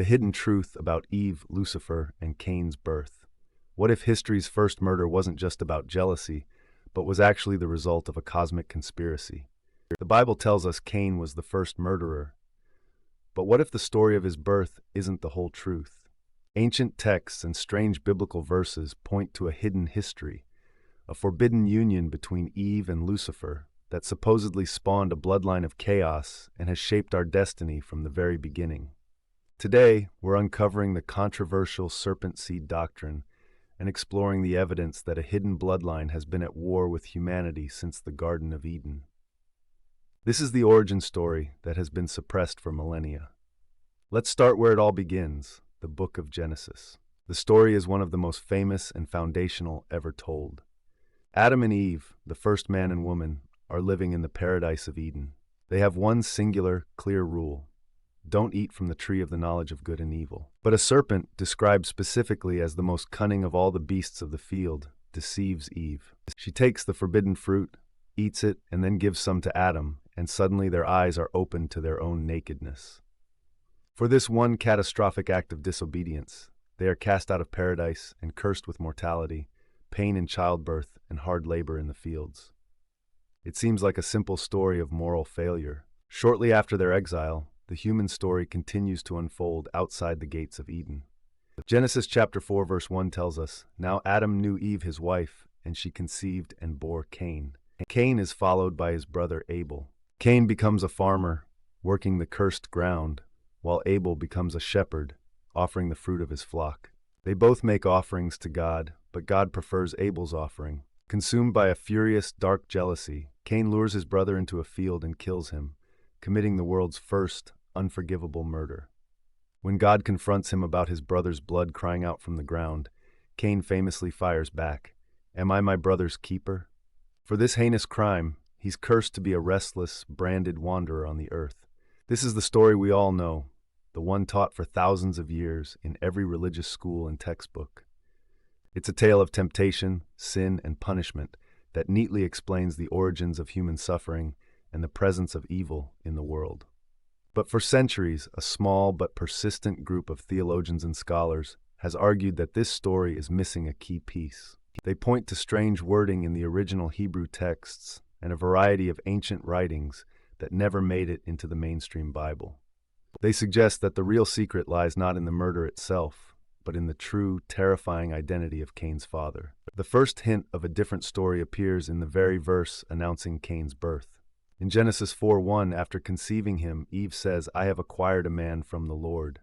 The hidden truth about Eve, Lucifer, and Cain's birth. What if history's first murder wasn't just about jealousy, but was actually the result of a cosmic conspiracy? The Bible tells us Cain was the first murderer. But what if the story of his birth isn't the whole truth? Ancient texts and strange biblical verses point to a hidden history, a forbidden union between Eve and Lucifer that supposedly spawned a bloodline of chaos and has shaped our destiny from the very beginning. Today, we're uncovering the controversial Serpent Seed doctrine and exploring the evidence that a hidden bloodline has been at war with humanity since the Garden of Eden. This is the origin story that has been suppressed for millennia. Let's start where it all begins, the book of Genesis. The story is one of the most famous and foundational ever told. Adam and Eve, the first man and woman, are living in the paradise of Eden. They have one singular, clear rule: don't eat from the tree of the knowledge of good and evil. But a serpent, described specifically as the most cunning of all the beasts of the field, deceives Eve. She takes the forbidden fruit, eats it, and then gives some to Adam, and suddenly their eyes are opened to their own nakedness. For this one catastrophic act of disobedience, they are cast out of paradise and cursed with mortality, pain in childbirth, and hard labor in the fields. It seems like a simple story of moral failure. Shortly after their exile, the human story continues to unfold outside the gates of Eden. Genesis chapter 4 verse 1 tells us, "Now Adam knew Eve his wife, and she conceived and bore Cain." Cain is followed by his brother Abel. Cain becomes a farmer, working the cursed ground, while Abel becomes a shepherd, offering the fruit of his flock. They both make offerings to God, but God prefers Abel's offering. Consumed by a furious, dark jealousy, Cain lures his brother into a field and kills him, committing the world's first unforgivable murder. When God confronts him about his brother's blood crying out from the ground, Cain famously fires back, "Am I my brother's keeper?" For this heinous crime, he's cursed to be a restless, branded wanderer on the earth. This is the story we all know, the one taught for thousands of years in every religious school and textbook. It's a tale of temptation, sin, and punishment that neatly explains the origins of human suffering and the presence of evil in the world. But for centuries, a small but persistent group of theologians and scholars has argued that this story is missing a key piece. They point to strange wording in the original Hebrew texts and a variety of ancient writings that never made it into the mainstream Bible. They suggest that the real secret lies not in the murder itself, but in the true, terrifying identity of Cain's father. The first hint of a different story appears in the very verse announcing Cain's birth. In Genesis 4:1, after conceiving him, Eve says, "I have acquired a man from the Lord."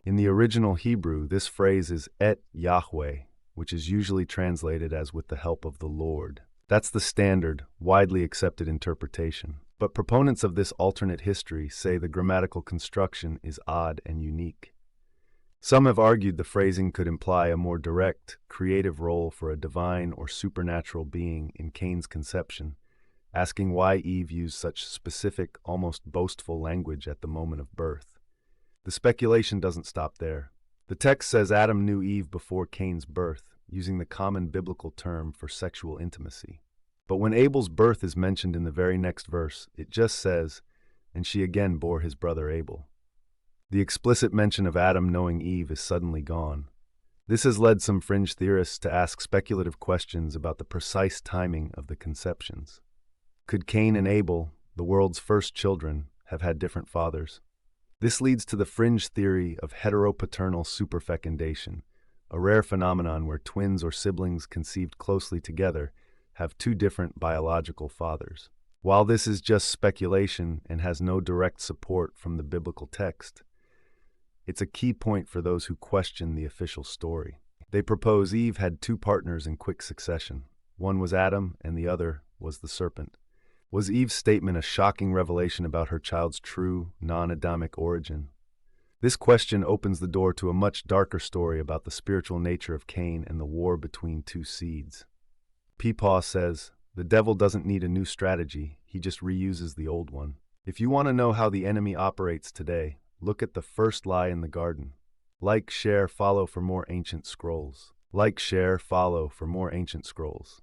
In the original Hebrew, this phrase is et Yahweh, which is usually translated as "with the help of the Lord." That's the standard, widely accepted interpretation. But proponents of this alternate history say the grammatical construction is odd and unique. Some have argued the phrasing could imply a more direct, creative role for a divine or supernatural being in Cain's conception, asking why Eve used such specific, almost boastful language at the moment of birth. The speculation doesn't stop there. The text says Adam knew Eve before Cain's birth, using the common biblical term for sexual intimacy. But when Abel's birth is mentioned in the very next verse, it just says, "And she again bore his brother Abel." The explicit mention of Adam knowing Eve is suddenly gone. This has led some fringe theorists to ask speculative questions about the precise timing of the conceptions. Could Cain and Abel, the world's first children, have had different fathers? This leads to the fringe theory of heteropaternal superfecundation, a rare phenomenon where twins or siblings conceived closely together have two different biological fathers. While this is just speculation and has no direct support from the biblical text, it's a key point for those who question the official story. They propose Eve had two partners in quick succession. One was Adam and the other was the serpent. Was Eve's statement a shocking revelation about her child's true, non-Adamic origin? This question opens the door to a much darker story about the spiritual nature of Cain and the war between two seeds. Peepaw says, "The devil doesn't need a new strategy, he just reuses the old one." If you want to know how the enemy operates today, look at the first lie in the garden. Like, share, follow for more ancient scrolls. Like, share, follow for more ancient scrolls.